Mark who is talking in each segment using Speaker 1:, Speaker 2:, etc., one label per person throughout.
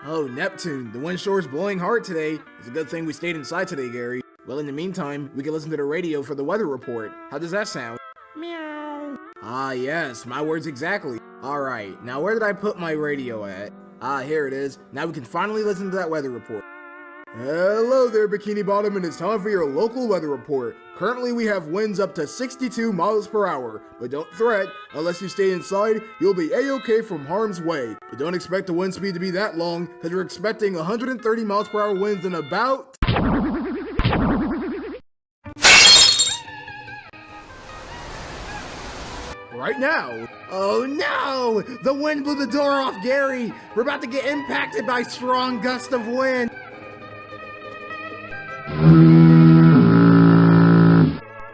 Speaker 1: Oh, Neptune, the wind sure is blowing hard today. It's a good thing we stayed inside today, Gary. Well, in the meantime, we can listen to the radio for the weather report. How does that sound? Meow. Ah, yes, my words exactly. Alright, now where did I put my radio at? Ah, here it is. Now we can finally listen to that weather report. Hello there, Bikini Bottom, and it's time for your local weather report. Currently, we have winds up to 62 miles per hour, but don't fret. Unless you stay inside, you'll be a-okay from harm's way. But don't expect the wind speed to be that long, because we're expecting 130 miles per hour winds in about... right now. Oh no! The wind blew the door off, Gary! We're about to get impacted by strong gusts of wind!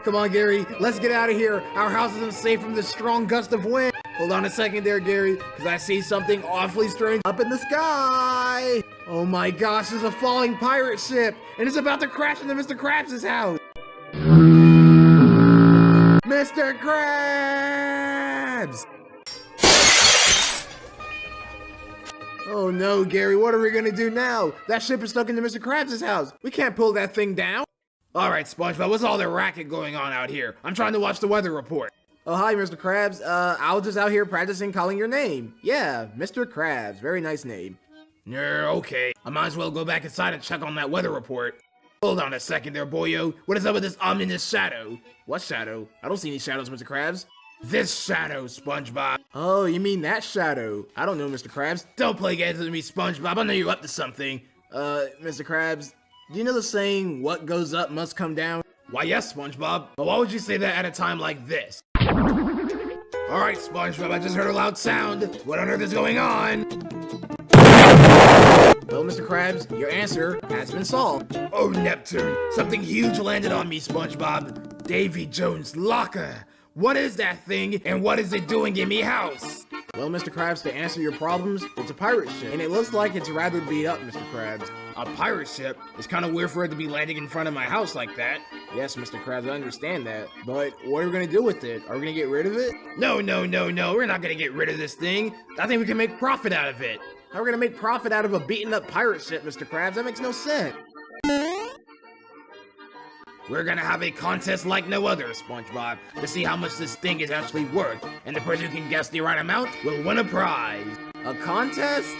Speaker 1: Come on, Gary, let's get out of here. Our house isn't safe from this strong gust of wind. Hold on a second there, Gary, because I see something awfully strange up in the sky. Oh my gosh, there's a falling pirate ship, and it's about to crash into Mr. Krabs' house. Mr. Krabs! Oh no, Gary, what are we gonna do now? That ship is stuck into Mr. Krabs' house. We can't pull that thing down. Alright, SpongeBob, what's all the racket going on out here? I'm trying to watch the weather report. Oh, hi, Mr. Krabs. I was just out here practicing calling your name. Yeah, Mr. Krabs. Very nice name. Okay. I might as well go back inside and check on that weather report. Hold on a second there, boyo. What is up with this ominous shadow? What shadow? I don't see any shadows, Mr. Krabs. This shadow, SpongeBob. Oh, you mean that shadow? I don't know, Mr. Krabs. Don't play games with me, SpongeBob. I know you're up to something. Mr. Krabs, do you know the saying, what goes up must come down? Why, yes, SpongeBob. But why would you say that at a time like this? Alright, SpongeBob, I just heard a loud sound. What on earth is going on? Well, Mr. Krabs, your answer has been solved. Oh, Neptune, something huge landed on me, SpongeBob. Davy Jones' locker. What is that thing, and what is it doing in me house? Well, Mr. Krabs, to answer your problems, it's a pirate ship, and it looks like it's rather beat up, Mr. Krabs. A pirate ship? It's kind of weird for it to be landing in front of my house like that. Yes, Mr. Krabs, I understand that, but what are we gonna do with it? Are we gonna get rid of it? No, we're not gonna get rid of this thing. I think we can make profit out of it. How are we gonna make profit out of a beaten up pirate ship, Mr. Krabs? That makes no sense. We're gonna have a contest like no other, SpongeBob, to see how much this thing is actually worth, and the person who can guess the right amount will win a prize. A contest?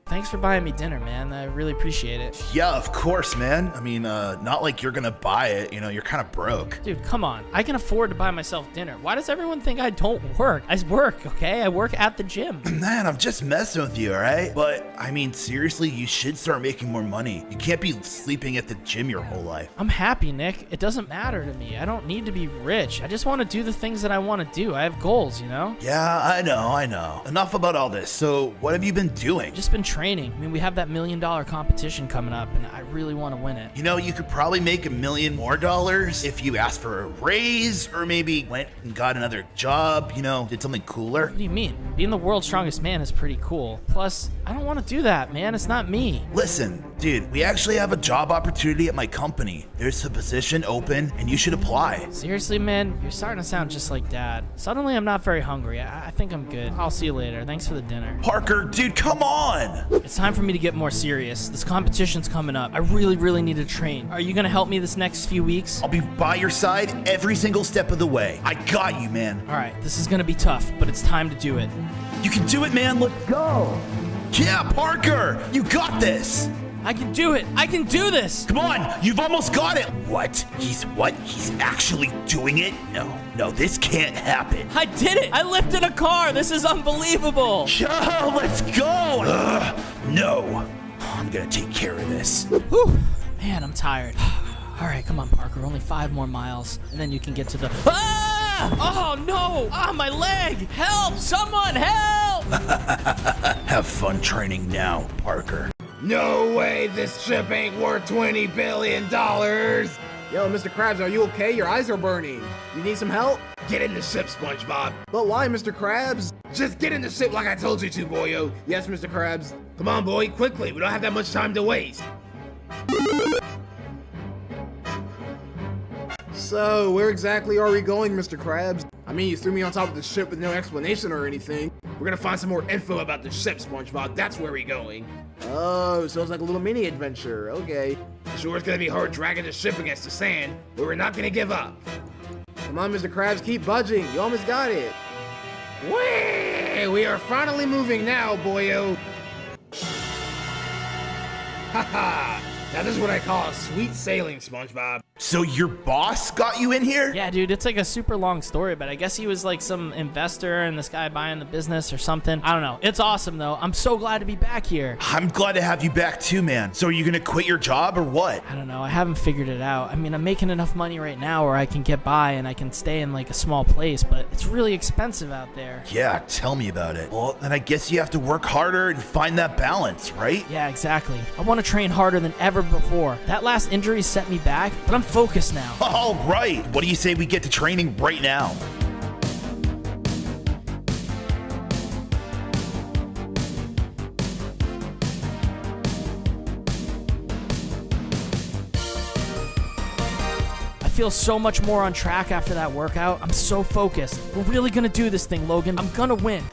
Speaker 2: Thanks for buying me dinner, man. I really appreciate it.
Speaker 3: Yeah, of course, man. I mean, not like you're gonna buy it, you know, you're kind of broke.
Speaker 2: Dude, come on. I can afford to buy myself dinner. Why does everyone think I don't work? I work, okay? I work at the gym.
Speaker 3: Man, I'm just messing with you, alright? But, I mean, seriously, you should start making more money. You can't be sleeping at the gym your whole life.
Speaker 2: I'm happy, Nick. It doesn't matter to me. I don't need to be rich. I just want to do the things that I want to do. I have goals, you know?
Speaker 3: Yeah, I know. Enough about all this. So, what have you been doing?
Speaker 2: Just been training. I mean, we have that $1 million competition coming up, and I really want to win it.
Speaker 3: You know, you could probably make $1 million more if you asked for a raise, or maybe went and got another job, you know, did something cooler.
Speaker 2: What do you mean? Being the world's strongest man is pretty cool. Plus, I don't want to do that, man. It's not me.
Speaker 3: Listen, dude, we actually have a job opportunity at my company. There's a position open, and you should apply.
Speaker 2: Seriously, man? You're starting to sound just like Dad. Suddenly, I'm not very hungry. I think I'm good. I'll see you later. Thanks for the dinner.
Speaker 3: Parker, dude, come on!
Speaker 2: It's time for me to get more serious. This competition's coming up. I really need to train. Are you gonna help me this next few weeks?
Speaker 3: I'll be by your side every single step of the way. I got you, man.
Speaker 2: Alright, this is gonna be tough, but it's time to do it.
Speaker 3: You can do it, man. Let's go. Yeah, Parker, you got this.
Speaker 2: I can do it. I can do this.
Speaker 3: Come on, you've almost got it. What? He's actually doing it? No, this can't happen.
Speaker 2: I did it. I lifted a car. This is unbelievable.
Speaker 3: Yo, let's go. No, I'm gonna take care of this.
Speaker 2: Whew. Man, I'm tired. All right, come on, Parker. Only 5 more miles, and then you can get to the... Ah! Oh, no! Ah, my leg! Help! Someone help!
Speaker 3: Have fun training now, Parker.
Speaker 1: No way, this ship ain't worth $20 billion! Yo, Mr. Krabs, are you okay? Your eyes are burning. You need some help? Get in the ship, SpongeBob. But why, Mr. Krabs? Just get in the ship like I told you to, boyo. Yes, Mr. Krabs. Come on, boy, quickly. We don't have that much time to waste. So, where exactly are we going, Mr. Krabs? I mean, you threw me on top of the ship with no explanation or anything. We're gonna find some more info about the ship, SpongeBob. That's where we're going. Oh, so it's like a little mini adventure. Okay. Sure, it's gonna be hard dragging the ship against the sand, but we're not gonna give up. Come on, Mr. Krabs, keep budging. You almost got it. Whee! We are finally moving now, boyo. Haha! Now this is what I call sweet sailing, SpongeBob.
Speaker 3: So your boss got you in here?
Speaker 2: Yeah, dude, it's like a super long story, but I guess he was like some investor and this guy buying the business or something. I don't know. It's awesome, though. I'm so glad to be back here.
Speaker 3: I'm glad to have you back too, man. So are you gonna quit your job or what?
Speaker 2: I don't know. I haven't figured it out. I mean, I'm making enough money right now where I can get by and I can stay in like a small place, but it's really expensive out there.
Speaker 3: Yeah, tell me about it. Well, then I guess you have to work harder and find that balance, right?
Speaker 2: Yeah, exactly. I want to train harder than ever before. That last injury set me back, but I'm focused now.
Speaker 3: All right. What do you say we get to training right now?
Speaker 2: I feel so much more on track after that workout. I'm so focused. We're really gonna do this thing, Logan. I'm gonna win.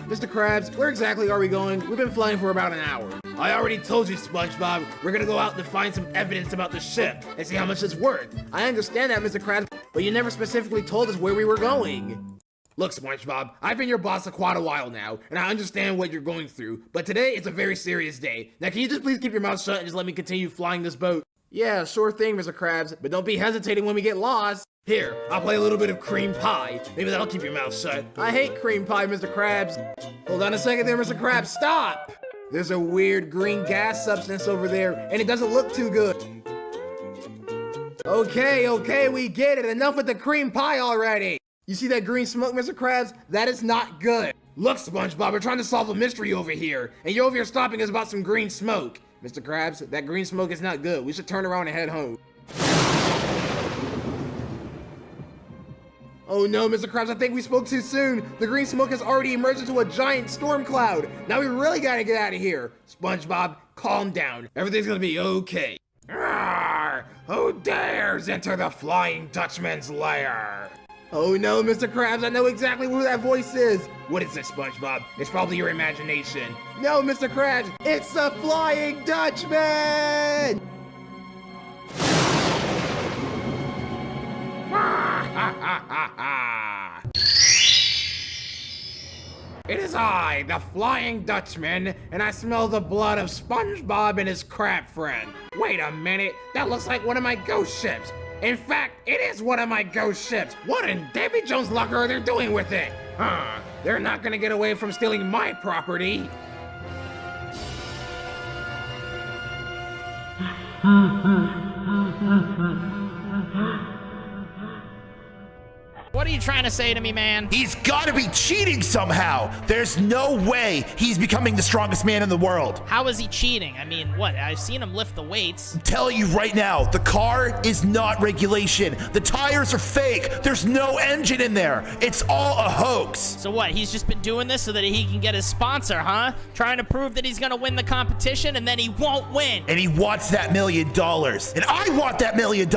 Speaker 1: Mr. Krabs, where exactly are we going? We've been flying for about an hour. I already told you, SpongeBob, we're gonna go out to find some evidence about the ship and see how much it's worth. I understand that, Mr. Krabs, but you never specifically told us where we were going. Look, SpongeBob, I've been your boss for quite a while now, and I understand what you're going through, but today is a very serious day. Now, can you just please keep your mouth shut and just let me continue flying this boat? Yeah, sure thing, Mr. Krabs, but don't be hesitating when we get lost. Here, I'll play a little bit of cream pie. Maybe that'll keep your mouth shut. I hate cream pie, Mr. Krabs. Hold on a second there, Mr. Krabs. Stop! There's a weird green gas substance over there, and it doesn't look too good. Okay, we get it. Enough with the cream pie already. You see that green smoke, Mr. Krabs? That is not good. Look, SpongeBob, we're trying to solve a mystery over here, and you're over here stopping us about some green smoke. Mr. Krabs, that green smoke is not good. We should turn around and head home. Oh no, Mr. Krabs, I think we spoke too soon. The green smoke has already emerged into a giant storm cloud. Now we really gotta get out of here. SpongeBob, calm down. Everything's gonna be okay. Arrgh! Who dares enter the Flying Dutchman's lair? Oh no, Mr. Krabs, I know exactly who that voice is. What is it, SpongeBob? It's probably your imagination. No, Mr. Krabs, it's the Flying Dutchman! It is I, the Flying Dutchman, and I smell the blood of SpongeBob and his crab friend. Wait a minute, that looks like one of my ghost ships. In fact, it is one of my ghost ships. What in Davy Jones' locker are they doing with it? They're not gonna get away from stealing my property.
Speaker 2: What are you trying to say to me, man?
Speaker 3: He's gotta be cheating somehow. There's no way he's becoming the strongest man in the world.
Speaker 2: How is he cheating? I mean, what? I've seen him lift the weights.
Speaker 3: I'm telling you right now, the car is not regulation. The tires are fake. There's no engine in there. It's all a hoax.
Speaker 2: So what? He's just been doing this so that he can get his sponsor, huh? Trying to prove that he's gonna win the competition and then he won't win.
Speaker 3: And he wants that $1 million. And I want that $1 million.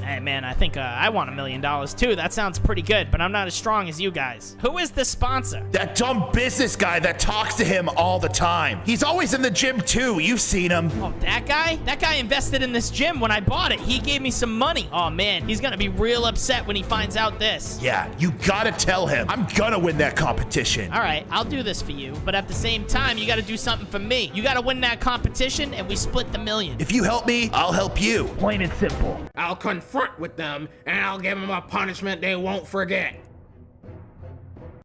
Speaker 2: Hey, man, I think I want $1 million too. That sounds pretty good, but I'm not as strong as you guys. Who is the sponsor?
Speaker 3: That dumb business guy that talks to him all the time. He's always in the gym too. You've seen him.
Speaker 2: Oh, that guy? That guy invested in this gym when I bought it. He gave me some money. Oh, man, he's gonna be real upset when he finds out this.
Speaker 3: Yeah, you gotta tell him. I'm gonna win that competition.
Speaker 2: All right, I'll do this for you, but at the same time, you gotta do something for me. You gotta win that competition, and we split the million.
Speaker 3: If you help me, I'll help you.
Speaker 2: Plain and simple.
Speaker 1: I'll confront with them, and I'll give them a punishment they won't forget.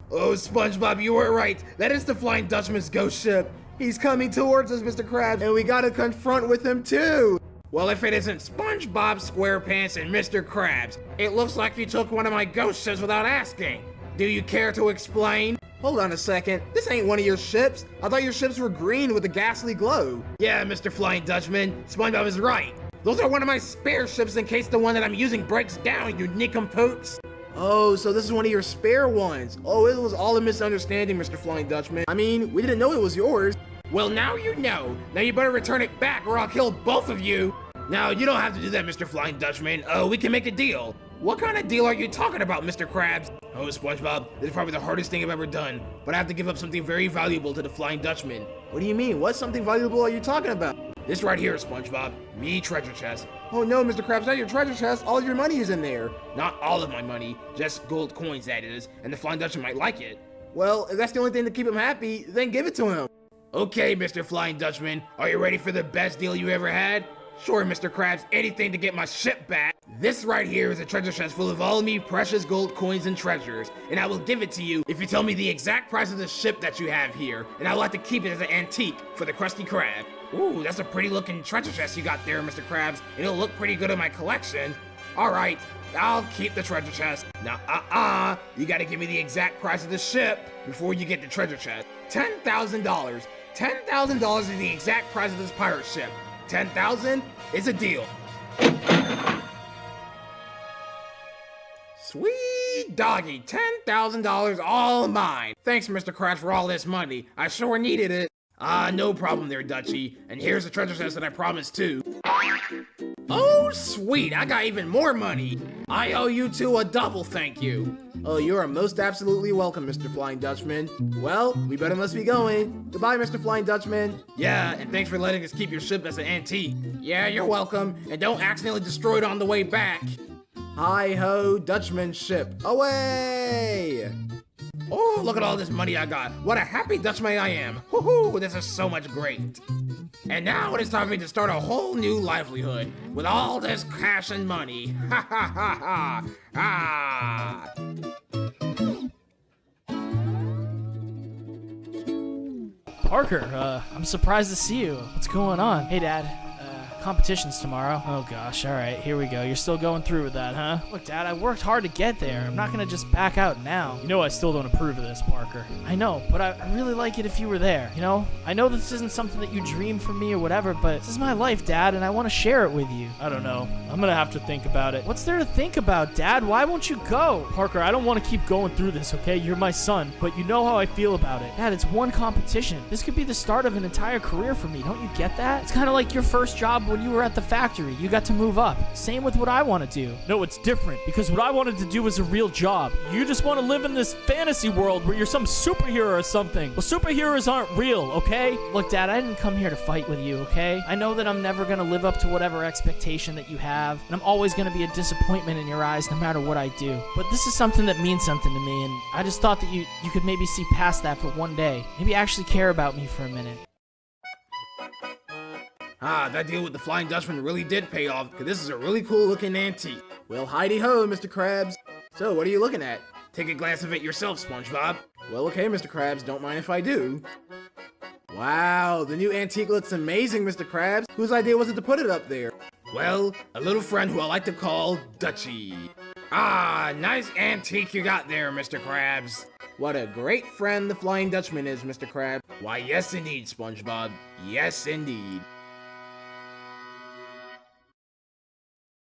Speaker 1: Oh, SpongeBob, you were right. That is the Flying Dutchman's ghost ship. He's coming towards us, Mr. Krabs, and we gotta confront with him too. Well, if it isn't SpongeBob SquarePants and Mr. Krabs, it looks like you took one of my ghost ships without asking. Do you care to explain? Hold on a second. This ain't one of your ships. I thought your ships were green with a ghastly glow. Yeah, Mr. Flying Dutchman, SpongeBob is right. Those are one of my spare ships in case the one that I'm using breaks down, you nincompoops. Oh, so this is one of your spare ones. Oh, it was all a misunderstanding, Mr. Flying Dutchman. I mean, we didn't know it was yours. Well, now you know. Now you better return it back or I'll kill both of you. Now, you don't have to do that, Mr. Flying Dutchman. Oh, we can make a deal. What kind of deal are you talking about, Mr. Krabs? Oh, SpongeBob, this is probably the hardest thing I've ever done, but I have to give up something very valuable to the Flying Dutchman. What do you mean? What something valuable are you talking about? This right here, SpongeBob. Me treasure chest. Oh no, Mr. Krabs, not your treasure chest. All of your money is in there. Not all of my money, just gold coins that is, and the Flying Dutchman might like it. Well, if that's the only thing to keep him happy, then give it to him. Okay, Mr. Flying Dutchman, are you ready for the best deal you ever had? Sure, Mr. Krabs, anything to get my ship back. This right here is a treasure chest full of all of me precious gold coins and treasures, and I will give it to you if you tell me the exact price of the ship that you have here, and I will have to keep it as an antique for the Krusty Krab. Ooh, that's a pretty looking treasure chest you got there, Mr. Krabs. It'll look pretty good in my collection. Alright, I'll keep the treasure chest. Now, you gotta give me the exact price of the ship before you get the treasure chest. $10,000. $10,000 is the exact price of this pirate ship. 10,000 is a deal. Sweet doggy, $10,000 all mine. Thanks, Mr. Krabs, for all this money. I sure needed it. No problem there, Dutchie. And here's the treasure chest that I promised too. Oh, sweet, I got even more money. I owe you two a double thank you. Oh, you are most absolutely welcome, Mr. Flying Dutchman. Well, we better must be going. Goodbye, Mr. Flying Dutchman. Yeah, and thanks for letting us keep your ship as an antique. Yeah, you're welcome, and don't accidentally destroy it on the way back. Hi-ho, Dutchman ship, away! Oh, look at all this money I got. What a happy Dutchman I am. Woohoo, this is so much great. And now it is time for me to start a whole new livelihood with all this cash and money. Ha ha ha ha.
Speaker 2: Parker, I'm surprised to see you. What's going on? Hey, Dad. Competition's tomorrow. Oh gosh, alright, here we go. You're still going through with that, huh? Look, Dad, I worked hard to get there. I'm not gonna just back out now. You know I still don't approve of this, Parker. I know, but I really like it if you were there, you know? I know this isn't something that you dream for me or whatever, but this is my life, Dad, and I want to share it with you. I don't know. I'm gonna have to think about it. What's there to think about, Dad? Why won't you go? Parker, I don't want to keep going through this, okay? You're my son, but you know how I feel about it. Dad, it's one competition. This could be the start of an entire career for me. Don't you get that? It's kind of like your first job when you were at the factory. You got to move up. Same with what I want to do. No, it's different, because what I wanted to do was a real job. You just want to live in this fantasy world where you're some superhero or something. Well, superheroes aren't real, okay? Look, Dad, I didn't come here to fight with you, okay? I know that I'm never going to live up to whatever expectation that you have, and I'm always going to be a disappointment in your eyes no matter what I do. But this is something that means something to me, and I just thought that you could maybe see past that for one day. Maybe actually care about me for a minute.
Speaker 1: That deal with the Flying Dutchman really did pay off, because this is a really cool looking antique. Well, hidey-ho, Mr. Krabs. So, what are you looking at? Take a glance of it yourself, SpongeBob. Well, okay, Mr. Krabs, don't mind if I do. Wow, the new antique looks amazing, Mr. Krabs. Whose idea was it to put it up there? Well, a little friend who I like to call Dutchie. Nice antique you got there, Mr. Krabs. What a great friend the Flying Dutchman is, Mr. Krabs. Why, yes indeed, SpongeBob. Yes indeed.